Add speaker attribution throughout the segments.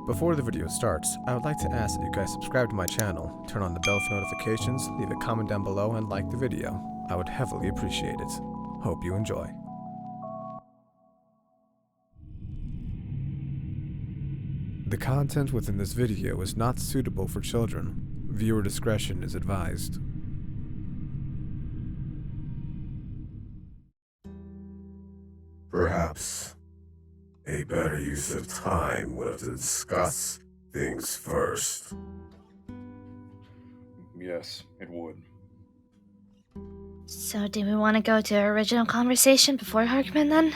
Speaker 1: Before the video starts, I would like to ask that you guys subscribe to my channel, turn on the bell for notifications, leave a comment down below, and like the video. I would heavily appreciate it. Hope you enjoy. The content within this video is not suitable for children. Viewer discretion is advised.
Speaker 2: Perhaps a better use of time would have to discuss things first.
Speaker 3: Yes, it would.
Speaker 4: So do we want to go to our original conversation before Harkman then?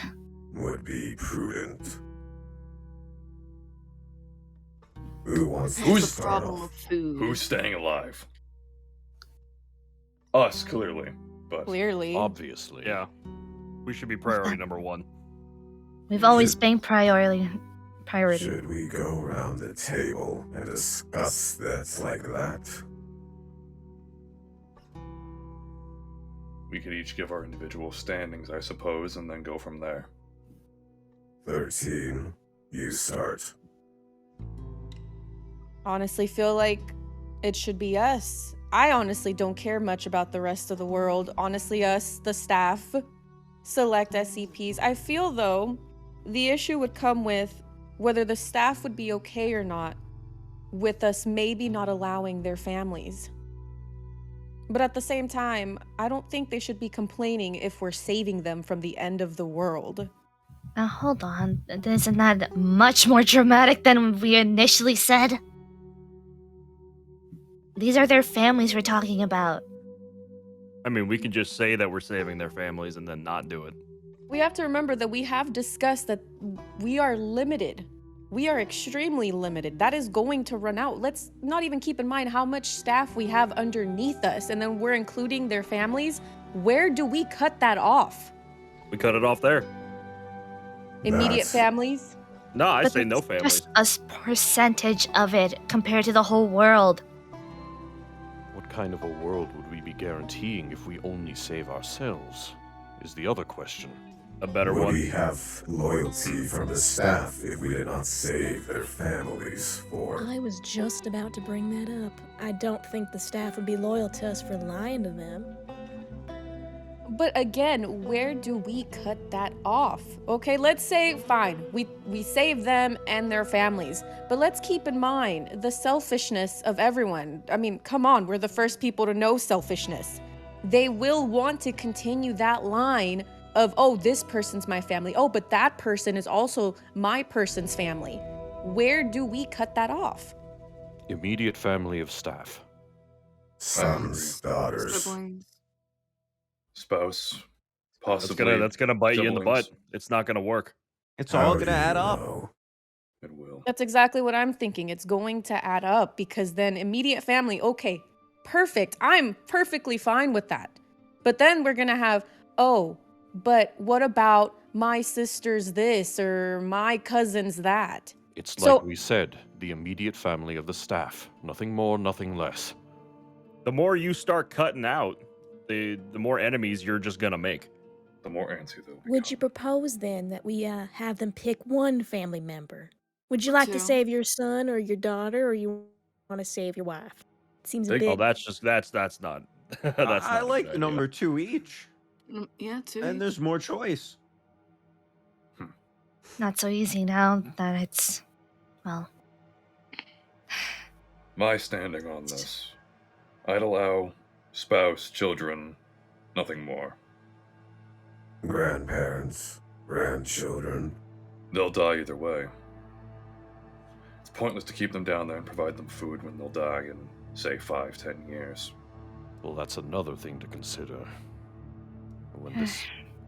Speaker 2: Would be prudent. Who wants to
Speaker 3: Who's
Speaker 2: start
Speaker 5: problem
Speaker 2: off?
Speaker 5: with food?
Speaker 3: Who's staying alive? Us, clearly. But
Speaker 5: Clearly.
Speaker 6: Obviously.
Speaker 7: Yeah. We should be priority number one.
Speaker 4: We've always been priority.
Speaker 2: Should we go around the table and discuss that like that?
Speaker 3: we could each give our individual standings, I suppose, and then go from there.
Speaker 2: 13, you start.
Speaker 5: Honestly feel like it should be us. I honestly don't care much about the rest of the world. Honestly, us, the staff, select SCPs. I feel, though, the issue would come with whether the staff would be okay or not with us maybe not allowing their families. But at the same time, I don't think they should be complaining if we're saving them from the end of the world.
Speaker 4: Now hold on, isn't that much more dramatic than we initially said? These are their families we're talking about.
Speaker 7: I mean, we can just say that we're saving their families and then not do it.
Speaker 5: We have to remember that we have discussed that we are limited. We are extremely limited. That is going to run out. Let's not even keep in mind how much staff we have underneath us, and then we're including their families. Where do we cut that off?
Speaker 7: We cut it off there.
Speaker 5: Immediate
Speaker 2: That's-
Speaker 5: families?
Speaker 7: No, I
Speaker 4: But
Speaker 7: say no
Speaker 4: that's
Speaker 7: families.
Speaker 4: just a percentage of it compared to the whole world.
Speaker 6: What kind of a world would we be guaranteeing if we only save ourselves? Is the other question.
Speaker 7: A better
Speaker 2: Would
Speaker 7: one.
Speaker 2: we have loyalty from the staff if we did not save their families for?
Speaker 8: I was just about to bring that up. I don't think the staff would be loyal to us for lying to them.
Speaker 5: But again, where do we cut that off? Okay, let's say, fine, we save them and their families. But let's keep in mind the selfishness of everyone. I mean, come on, we're the first people to know selfishness. They will want to continue that line of, oh, this person's my family. Oh, but that person is also my person's family. Where do we cut that off?
Speaker 6: Immediate family of staff.
Speaker 2: Sons, daughters.
Speaker 5: Siblings.
Speaker 3: Spouse, possibly.
Speaker 7: That's gonna bite you in the butt.
Speaker 3: siblings.
Speaker 7: It's not gonna work.
Speaker 9: It's
Speaker 2: How
Speaker 9: all
Speaker 2: do
Speaker 9: gonna
Speaker 2: you
Speaker 9: add up.
Speaker 2: know?
Speaker 3: It will.
Speaker 5: That's exactly what I'm thinking. It's going to add up because then immediate family, okay, perfect. I'm perfectly fine with that. But then we're going to have, oh, but what about my sister's this or my cousin's that?
Speaker 6: It's
Speaker 5: So-
Speaker 6: like we said, the immediate family of the staff. Nothing more, nothing less.
Speaker 7: The more you start cutting out, the more enemies you're just gonna make.
Speaker 3: The more antsy they'll become.
Speaker 8: Would you propose then that we have them pick one family member? Would you like to
Speaker 5: Two.
Speaker 8: save your son or your daughter, or you want to save your wife? It seems a
Speaker 3: Think-
Speaker 8: bit.
Speaker 7: Oh, that's not. That's
Speaker 9: I
Speaker 7: not a
Speaker 9: like
Speaker 7: good
Speaker 9: the
Speaker 7: idea.
Speaker 9: number 2 each,
Speaker 5: Yeah, too.
Speaker 9: and there's more choice.
Speaker 4: Not so easy now that it's, well,
Speaker 3: My standing on this. I'd allow spouse, children, nothing more.
Speaker 2: Grandparents, grandchildren.
Speaker 3: They'll die either way. It's pointless to keep them down there and provide them food when they'll die in, say, 5-10 years.
Speaker 6: Well, that's another thing to consider.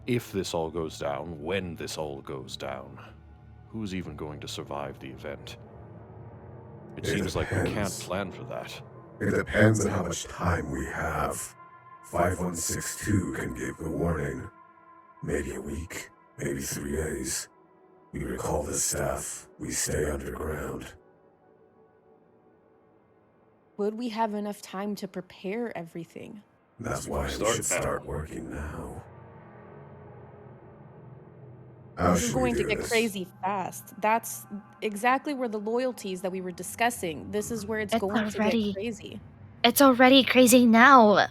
Speaker 6: If this all goes down, when this all goes down, who's even going to survive the event? It
Speaker 2: It
Speaker 6: seems like we can't
Speaker 2: depends.
Speaker 6: plan for that.
Speaker 2: It depends on how much time we have. 5162 can give the warning. Maybe a week, maybe 3 days. We recall the staff. We stay underground.
Speaker 5: Would we have enough time to prepare everything?
Speaker 2: That's why we
Speaker 3: Start
Speaker 2: should
Speaker 3: now.
Speaker 2: start working now. How
Speaker 5: This is
Speaker 2: should we
Speaker 5: going to
Speaker 2: do
Speaker 5: get
Speaker 2: this?
Speaker 5: crazy fast. That's exactly where the loyalties that we were discussing. This is where it's
Speaker 4: It's
Speaker 5: going to get
Speaker 4: already
Speaker 5: crazy.
Speaker 4: it's already crazy now.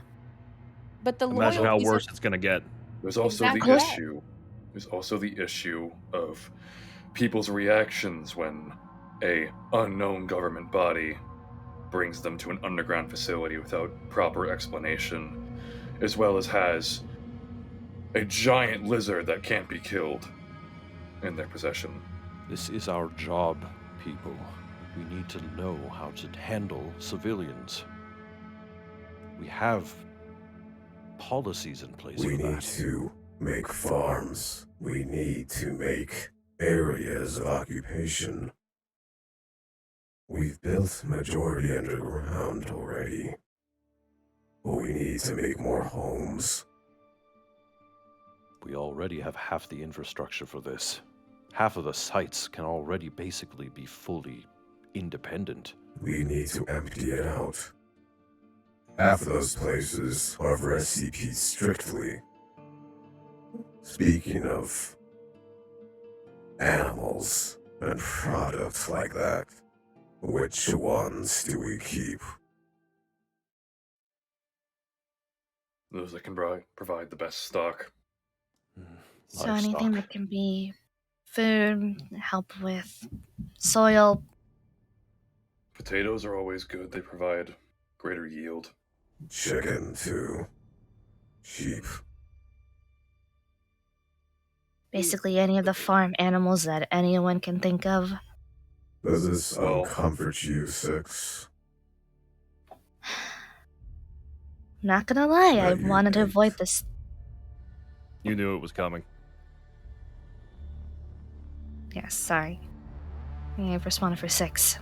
Speaker 5: But the
Speaker 7: Imagine how
Speaker 5: loyalties
Speaker 7: worse
Speaker 5: are
Speaker 7: it's gonna get.
Speaker 3: There's also
Speaker 5: exactly
Speaker 3: the
Speaker 5: that.
Speaker 3: issue. There's also the issue of people's reactions when a unknown government body brings them to an underground facility without proper explanation, as well as has a giant lizard that can't be killed in their possession.
Speaker 6: This is our job, people. We need to know how to handle civilians. We have policies in place
Speaker 2: We
Speaker 6: for
Speaker 2: need
Speaker 6: that.
Speaker 2: to make farms. We need to make areas of occupation. We've built majority underground already. But we need to make more homes.
Speaker 6: We already have half the infrastructure for this. Half of the sites can already basically be fully independent.
Speaker 2: We need to empty it out. Half of those places are for SCP strictly. Speaking of animals and products like that, which ones do we keep?
Speaker 3: Those that can provide the best stock.
Speaker 4: So anything
Speaker 6: Livestock.
Speaker 4: that can be food, help with soil.
Speaker 3: Potatoes are always good. They provide greater yield.
Speaker 2: Chicken too. Sheep.
Speaker 4: Basically any of the farm animals that anyone can think of.
Speaker 2: Does this
Speaker 3: Well-
Speaker 2: uncomfort you, Six?
Speaker 4: Not gonna lie,
Speaker 2: No,
Speaker 4: I
Speaker 2: you
Speaker 4: wanted to
Speaker 2: didn't.
Speaker 4: avoid this.
Speaker 7: You knew it was coming.
Speaker 4: Yes, sorry. I responded for 6.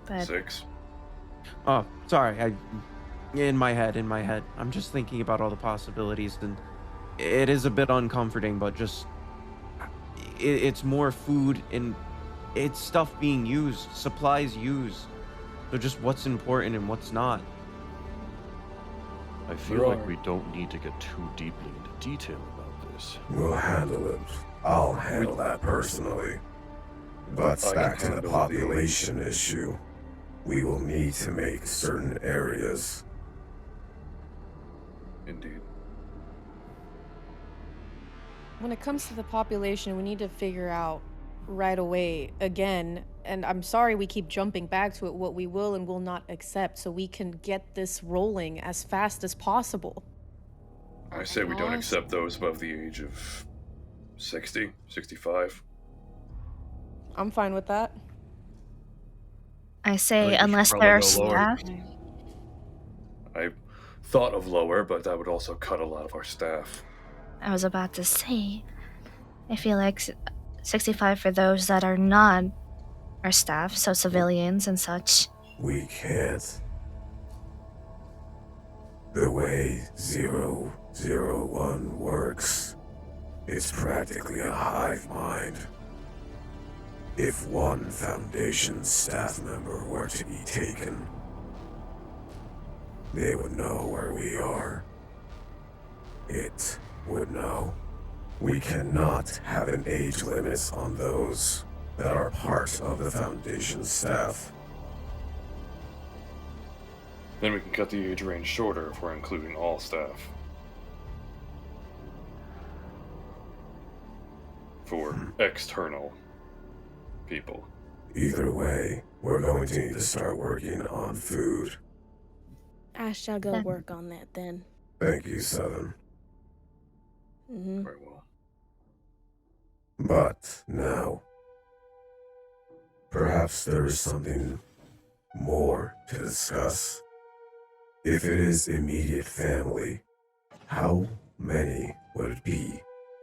Speaker 4: But
Speaker 3: 6.
Speaker 9: Oh, sorry. In my head. I'm just thinking about all the possibilities, and it is a bit uncomforting, but just it's more food and it's stuff being used, supplies used. So just what's important and what's not.
Speaker 6: I feel
Speaker 3: There
Speaker 6: like
Speaker 3: are-
Speaker 6: we don't need to get too deeply into detail about this.
Speaker 2: We'll handle it. I'll handle that personally. But
Speaker 3: I can
Speaker 2: back to the
Speaker 3: handle it.
Speaker 2: population issue. We will need to make certain areas.
Speaker 3: Indeed.
Speaker 5: When it comes to the population, we need to figure out right away again, and I'm sorry we keep jumping back to it, what we will and will not accept so we can get this rolling as fast as possible.
Speaker 3: I say we don't
Speaker 5: Laws?
Speaker 3: accept those above the age of 60, 65.
Speaker 5: I'm fine with that.
Speaker 4: I
Speaker 7: I
Speaker 4: say
Speaker 7: think we should
Speaker 4: unless
Speaker 7: probably
Speaker 4: there are
Speaker 7: go lower.
Speaker 4: staff.
Speaker 3: I thought of lower, but that would also cut a lot of our staff.
Speaker 4: I was about to say, I feel like 65 for those that are not our staff, so civilians and such.
Speaker 2: We can't. The way 001 works, it's practically a hive mind. If one Foundation staff member were to be taken, they would know where we are. It would know. We cannot have an age limit on those that are part of the Foundation staff.
Speaker 3: Then we can cut the age range shorter if we're including all staff. For external people.
Speaker 2: Either way, we're going to need to start working on food.
Speaker 8: I shall go work on that then.
Speaker 2: Thank you, Seven.
Speaker 8: Mm-hmm.
Speaker 3: Very well.
Speaker 2: But now, perhaps there is something more to discuss. If it is immediate family, how many would it be?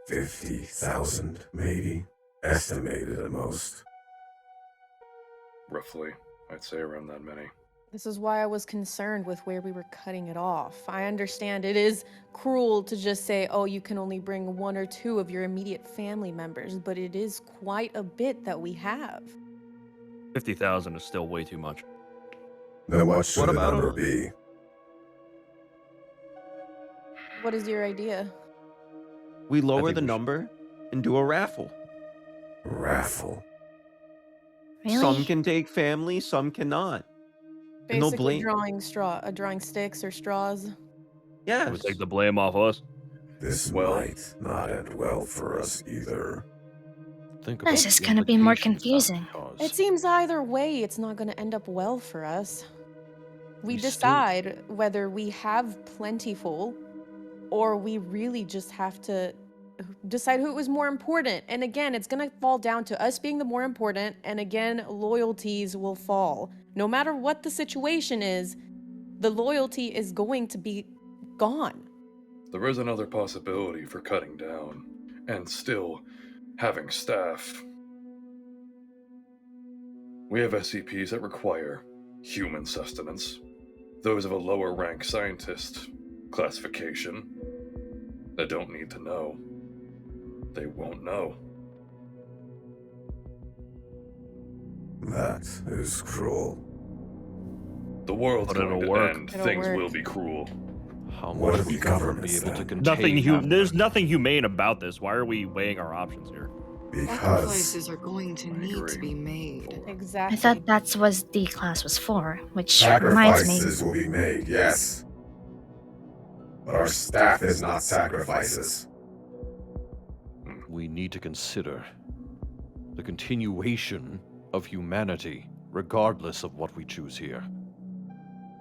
Speaker 2: 50,000, maybe? Estimated at most.
Speaker 3: Roughly, I'd say around that many.
Speaker 5: This is why I was concerned with where we were cutting it off. I understand it is cruel to just say, oh, you can only bring 1 or 2 of your immediate family members, but it is quite a bit that we have.
Speaker 7: 50,000 is still way too much.
Speaker 2: Then what should the
Speaker 9: about
Speaker 2: number
Speaker 9: a-
Speaker 2: be?
Speaker 5: What is your idea?
Speaker 9: We lower
Speaker 6: think
Speaker 9: the
Speaker 6: we should-
Speaker 9: number and do a raffle.
Speaker 2: Raffle.
Speaker 4: Really?
Speaker 9: Some can take family, some cannot. And they'll
Speaker 5: Basically,
Speaker 9: blame.
Speaker 5: drawing sticks or straws.
Speaker 7: It
Speaker 9: Yes.
Speaker 7: would take the blame off us.
Speaker 2: This
Speaker 3: Well-
Speaker 2: might not end well for us either.
Speaker 6: Think
Speaker 4: This
Speaker 6: about
Speaker 4: is
Speaker 6: the
Speaker 4: gonna be more
Speaker 6: implications that
Speaker 4: confusing.
Speaker 6: would cause.
Speaker 5: It seems either way, it's not going to end up well for us. We
Speaker 6: We still-
Speaker 5: decide whether we have plentiful, or we really just have to decide who was more important. And again, it's going to fall down to us being the more important, and again, loyalties will fall. No matter what the situation is, the loyalty is going to be gone.
Speaker 3: There is another possibility for cutting down and still having staff. We have SCPs that require human sustenance, those of a lower rank scientist classification that don't need to know. They won't know.
Speaker 2: That is cruel.
Speaker 3: The world's
Speaker 7: But it'll
Speaker 3: going to
Speaker 7: work.
Speaker 3: end.
Speaker 5: It'll
Speaker 3: Things
Speaker 5: work.
Speaker 3: will be cruel.
Speaker 6: How
Speaker 2: What
Speaker 6: much
Speaker 2: if the
Speaker 6: people will be
Speaker 2: government's
Speaker 6: able to
Speaker 2: then?
Speaker 6: contain
Speaker 7: There's
Speaker 6: that?
Speaker 7: nothing humane about this. Why are we weighing our options here?
Speaker 2: Because
Speaker 10: Sacrifices are going to
Speaker 3: I
Speaker 10: need to
Speaker 3: agree.
Speaker 10: be made.
Speaker 5: Exactly.
Speaker 4: I thought that's what D class was for, which reminds me.
Speaker 2: sacrifices will be made, yes. But our staff is not sacrifices.
Speaker 6: We need to consider the continuation of humanity, regardless of what we choose here.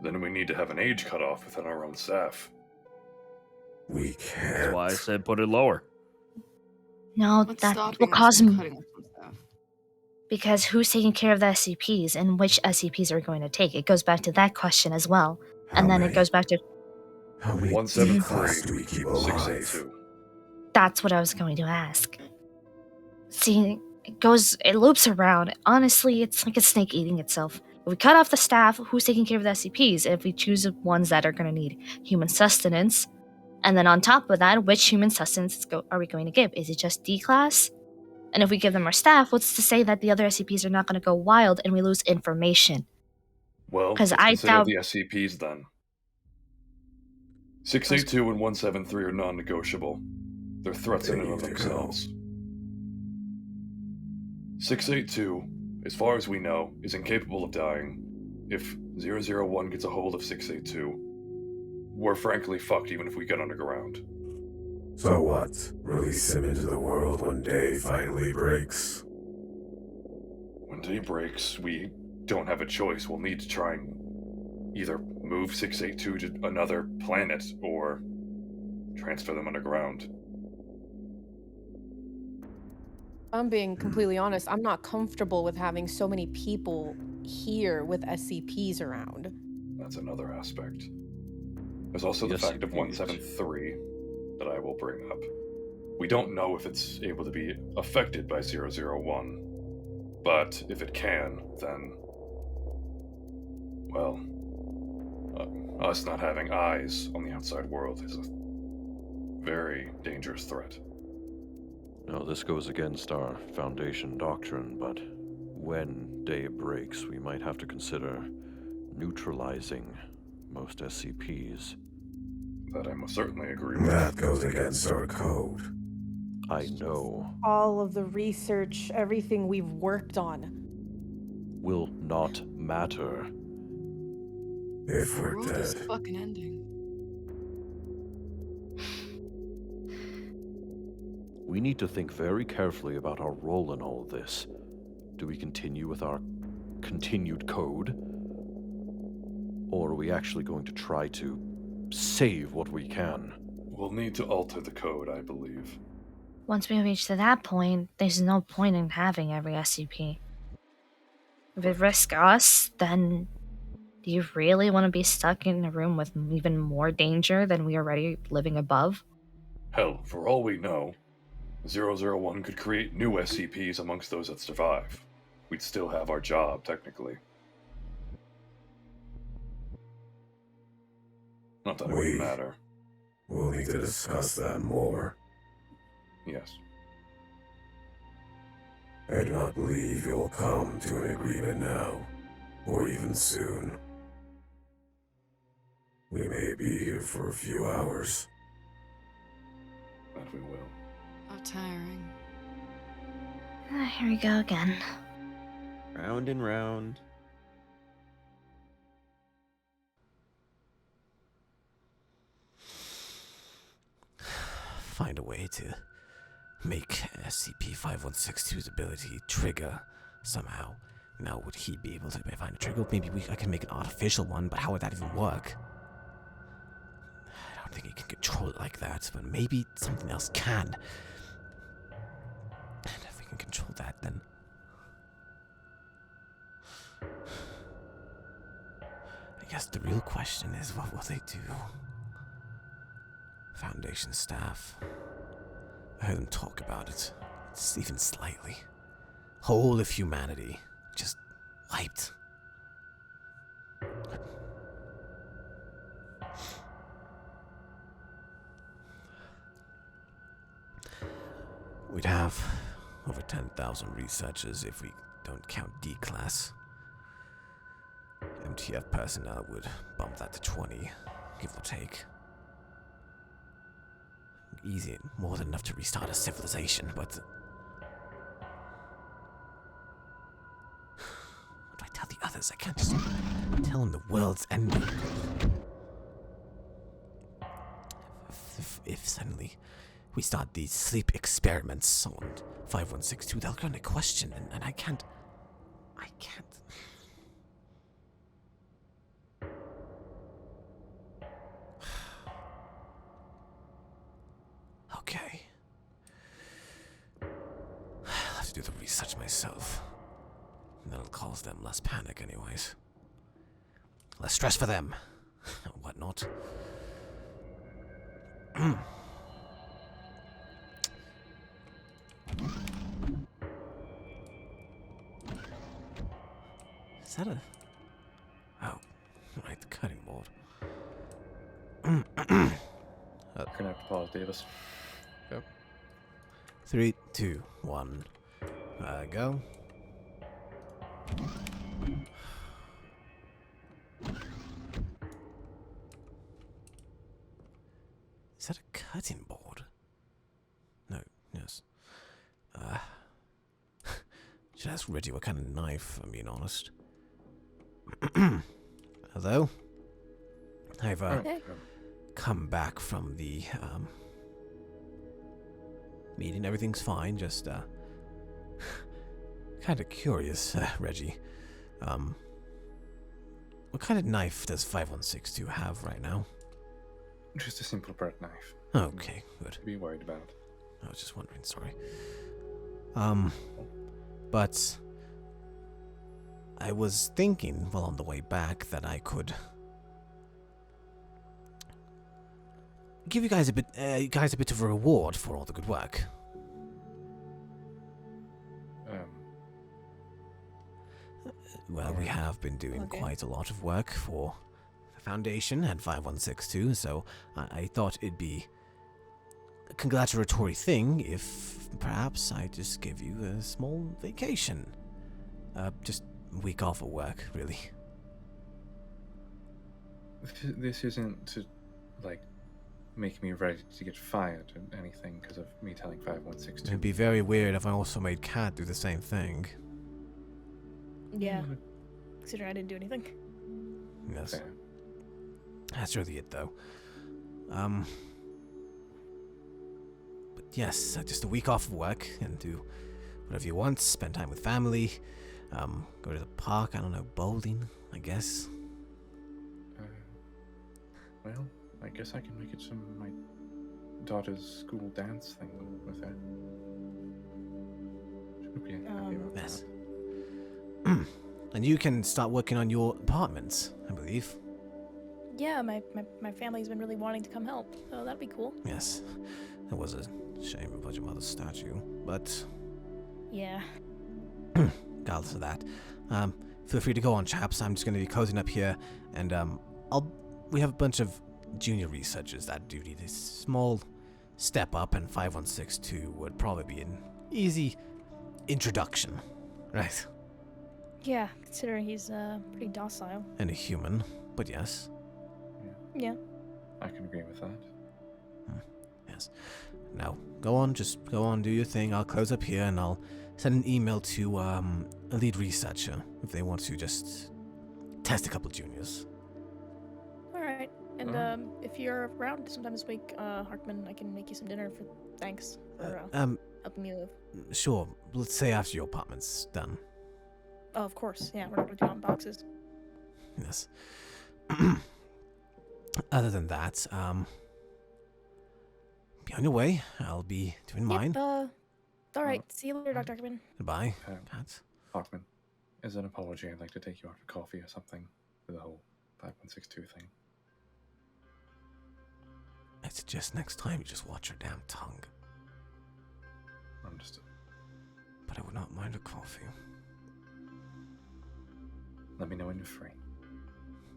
Speaker 3: Then we need to have an age cutoff within our own staff.
Speaker 2: We
Speaker 7: That's
Speaker 2: can't.
Speaker 7: why I said put it lower.
Speaker 4: No,
Speaker 10: What's
Speaker 4: that
Speaker 10: stopping
Speaker 4: will
Speaker 10: us
Speaker 4: cause
Speaker 10: from cutting off some stuff?
Speaker 4: because who's taking care of the SCPs and which SCPs are we going to take? It goes back to that question as well,
Speaker 2: How
Speaker 4: and then
Speaker 2: many-
Speaker 4: it goes back to
Speaker 2: How many
Speaker 3: 173,
Speaker 2: class do we keep alive?
Speaker 3: 682.
Speaker 4: that's what I was going to ask. See, it loops around. Honestly, it's like a snake eating itself. If we cut off the staff, who's taking care of the SCPs? If we choose the ones that are going to need human sustenance, and then on top of that, which human sustenance are we going to give? Is it just D class? And if we give them our staff, what's to say that the other SCPs are not going to go wild and we lose information?
Speaker 3: Well,
Speaker 4: 'Cause
Speaker 3: let's
Speaker 4: I
Speaker 3: consider
Speaker 4: doubt-
Speaker 3: the SCPs then. 682 and 173 are non-negotiable. They're threats in and of
Speaker 2: There you go.
Speaker 3: themselves. 682, as far as we know, is incapable of dying. If 001 gets a hold of 682, we're frankly fucked even if we get underground.
Speaker 2: So what? Release him into the world when day finally breaks.
Speaker 3: When day breaks, we don't have a choice. We'll need to try and either move 682 to another planet or transfer them underground.
Speaker 5: I'm being completely honest. I'm not comfortable with having so many people here with SCPs around.
Speaker 3: That's another aspect. There's also the
Speaker 6: Yes,
Speaker 3: fact of
Speaker 6: indeed.
Speaker 3: 173 that I will bring up. We don't know if it's able to be affected by 001, but if it can, then, well, us not having eyes on the outside world is a very dangerous threat.
Speaker 6: Now, this goes against our Foundation doctrine, but when day breaks, we might have to consider neutralizing most SCPs.
Speaker 3: That I most certainly agree with.
Speaker 2: That goes against our code.
Speaker 6: I know
Speaker 5: All of the research, everything we've worked on.
Speaker 6: will not matter.
Speaker 2: If
Speaker 10: The
Speaker 2: we're
Speaker 10: world is
Speaker 2: dead,
Speaker 10: fucking ending.
Speaker 6: We need to think very carefully about our role in all this. Do we continue with our continued code? Or are we actually going to try to save what we can?
Speaker 3: We'll need to alter the code, I believe.
Speaker 4: Once we reach to that point, there's no point in having every SCP. If it risks us, then do you really want to be stuck in a room with even more danger than we already living above?
Speaker 3: Hell, for all we know, 001 could create new SCPs amongst those that survive. We'd still have our job, technically. Not that it would
Speaker 2: We-
Speaker 3: matter.
Speaker 2: we'll need to discuss that more.
Speaker 3: Yes.
Speaker 2: I do not believe you'll come to an agreement now, or even soon. We may be here for a few hours.
Speaker 3: But we will.
Speaker 10: How tiring.
Speaker 4: Here we go again.
Speaker 9: Round and round.
Speaker 1: Find a way to make SCP-5162's ability trigger somehow. Now, would he be able to find a trigger? Maybe I can make an artificial one, but how would that even work? I don't think he can control it like that, but maybe something else can. And if we can control that, then... I guess the real question is, what will they do? Foundation staff. I heard them talk about it. It's even slightly. Whole of humanity just wiped. We'd have over 10,000 researchers if we don't count D-class. MTF personnel would bump that to 20, give or take. Easy, more than enough to restart a civilization, but... What do I tell the others? I can't just tell them the world's ending. If suddenly we start these sleep experiments on 5162, they'll go into question, and I can't... Okay. I'll have to do the research myself. And that'll cause them less panic anyways. Less stress for them. And whatnot. Is that a... Oh, right, the cutting board.
Speaker 3: Gonna have to pause, Davis.
Speaker 1: Yep. 3, 2, 1. Go. Is that a cutting board? No, yes. Should ask Reggie what kind of knife, if I'm being honest. Hello? I've, come back from the, meeting. Everything's fine, just, kind of curious, Reggie. What kind of knife does 5162 have right now?
Speaker 3: Just a simple bread knife.
Speaker 1: Okay, good.
Speaker 3: To be worried about.
Speaker 1: I was just wondering, sorry. But I was thinking, well, on the way back, that I could give you guys a bit of a reward for all the good work. Well, we have been doing quite a lot of work for the Foundation and 5162, so I thought it'd be a congratulatory thing if perhaps I just give you a small vacation. Just a week off of work, really.
Speaker 3: This isn't to, like, make me ready to get fired or anything because of me telling 5162.
Speaker 1: It'd be very weird if I also made Kat do the same thing.
Speaker 8: Yeah. Consider I didn't do anything.
Speaker 1: Yes.
Speaker 3: Fair.
Speaker 1: That's really it, though. But yes, just a week off of work and do whatever you want. Spend time with family. Go to the park. I don't know, bowling, I guess.
Speaker 3: Well, I guess I can make it my daughter's school dance thing with her. She would be happy about
Speaker 1: Yes.
Speaker 3: that.
Speaker 1: And you can start working on your apartments, I believe.
Speaker 8: Yeah, my family's been really wanting to come help, so that'd be cool.
Speaker 1: Yes. It was a shame about your mother's statue, but
Speaker 8: Yeah.
Speaker 1: regardless of that, feel free to go on, chaps. I'm just going to be closing up here, and we have a bunch of junior researchers that do need a small step up, and 5162 would probably be an easy introduction, right?
Speaker 8: Yeah, considering he's pretty docile.
Speaker 1: And a human, but yes.
Speaker 8: Yeah.
Speaker 3: I can agree with that.
Speaker 1: Yes. No, go on, just go on, do your thing. I'll close up here and I'll send an email to a lead researcher if they want to just test a couple juniors.
Speaker 8: All right. And
Speaker 3: Alright.
Speaker 8: if you're around sometime this week, Harkman, I can make you some dinner for thanks for helping me live.
Speaker 1: Sure, let's say after your apartment's done.
Speaker 8: Oh, of course. Yeah, we're not gonna do it on boxes.
Speaker 1: Yes. Other than that, be on your way. I'll be doing mine.
Speaker 8: Yep, all right. See you later, Dr. Harkman.
Speaker 1: Goodbye.
Speaker 3: Um,
Speaker 1: Pat.
Speaker 3: Hoffman, as an apology, I'd like to take you out for coffee or something for the whole 5162 thing.
Speaker 1: I suggest next time you just watch your damn tongue.
Speaker 3: Understood.
Speaker 1: But I would not mind a coffee.
Speaker 3: Let me know when you're free.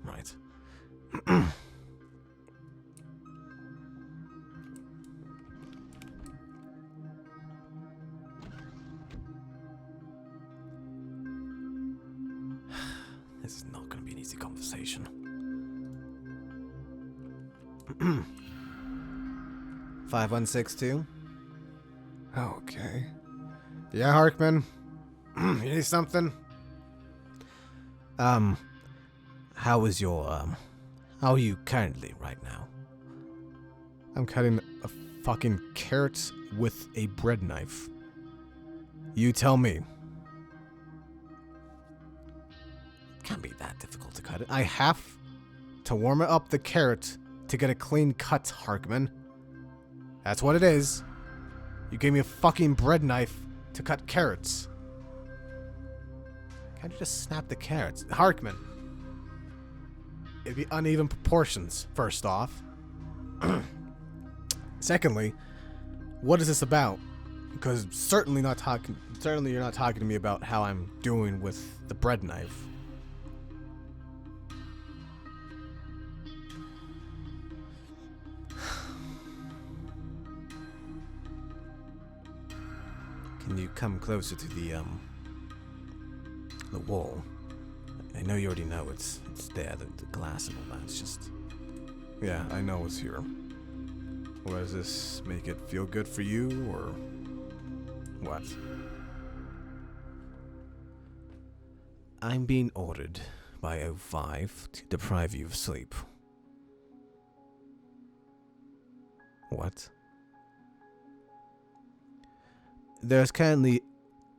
Speaker 1: Right. This is not going to be an easy conversation. 5162. Okay. Yeah, Harkman. You need something? How is your, how are you currently right now? I'm cutting a fucking carrot with a bread knife. You tell me. Can't be that difficult to cut it. I have to warm it up the carrot to get a clean cut, Harkman. That's what it is. You gave me a fucking bread knife to cut carrots. Can't you just snap the carrots? Harkman. It'd be uneven proportions, first off. Secondly, what is this about? Because certainly you're not talking to me about how I'm doing with the bread knife. Can you come closer to the wall? I know you already know it's there, the glass and all that. It's just... Yeah, I know it's here. Well, does this make it feel good for you, or what? I'm being ordered by O5 to deprive you of sleep. What? There's currently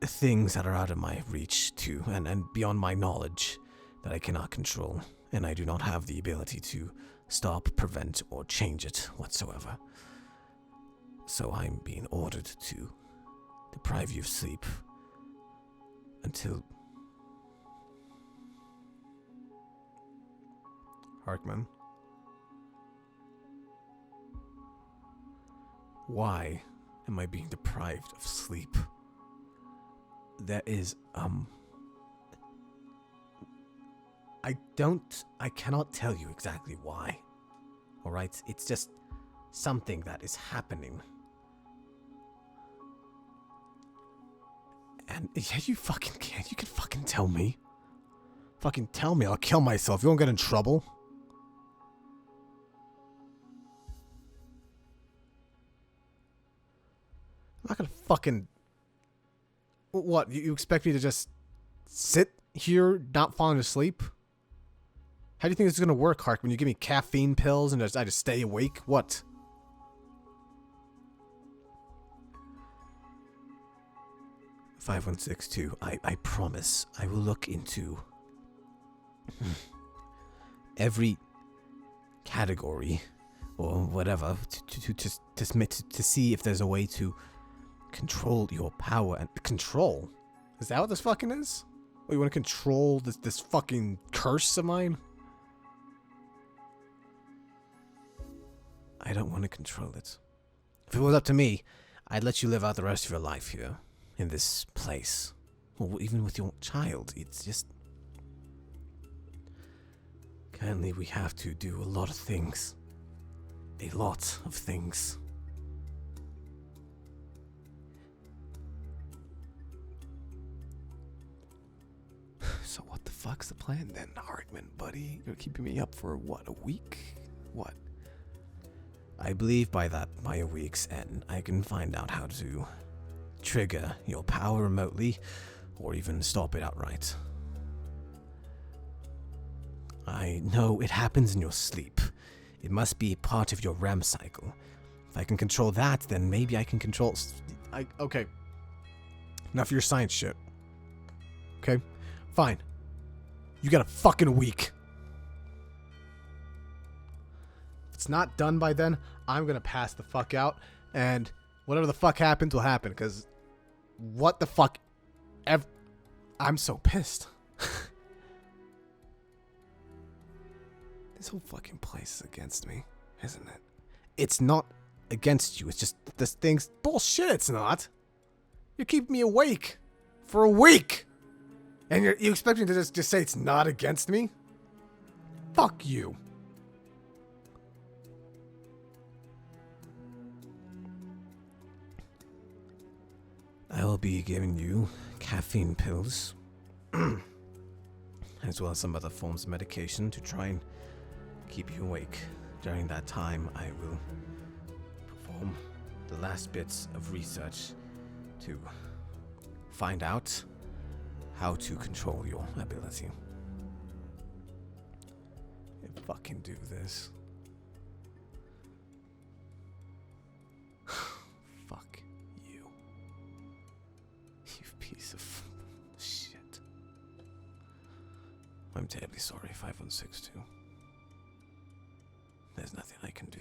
Speaker 1: things that are out of my reach too, and beyond my knowledge that I cannot control, and I do not have the ability to stop, prevent, or change it whatsoever. So I'm being ordered to deprive you of sleep until... Harkman? Why am I being deprived of sleep? That is, I cannot tell you exactly why. Alright? It's just something that is happening. And yeah, you can fucking tell me. Fucking tell me, I'll kill myself. You won't get in trouble. I'm not gonna fucking... What, you expect me to just sit here, not falling asleep? How do you think this is gonna work, Hark? When you give me caffeine pills and I just stay awake? What? $5162. I promise I will look into every category or whatever to see if there's a way to control your power and control. Is that what this fucking is? Oh, you want to control this fucking curse of mine? I don't want to control it. If it was up to me, I'd let you live out the rest of your life here, in this place. Or even with your child. It's just... Currently, we have to do a lot of things. A lot of things. So what the fuck's the plan then, Hartman, buddy? You're keeping me up for, what, a week? What? I believe by a week's end, I can find out how to trigger your power remotely, or even stop it outright. I know it happens in your sleep. It must be part of your REM cycle. If I can control that, then maybe I can control... Okay. Enough of your science shit. Okay? Fine. You got a fucking week. If it's not done by then, I'm gonna pass the fuck out, and whatever the fuck happens will happen, because what the fuck... I'm so pissed. This whole fucking place is against me, isn't it? It's not against you. It's just this thing's bullshit. It's not. You're keeping me awake for a week, and you expect me to just say it's not against me? Fuck you. I will be giving you caffeine pills, as well as some other forms of medication to try and keep you awake. During that time, I will perform the last bits of research to find out how to control your ability. And fucking do this. Fuck you. You piece of shit. I'm terribly sorry, 5162. There's nothing I can do.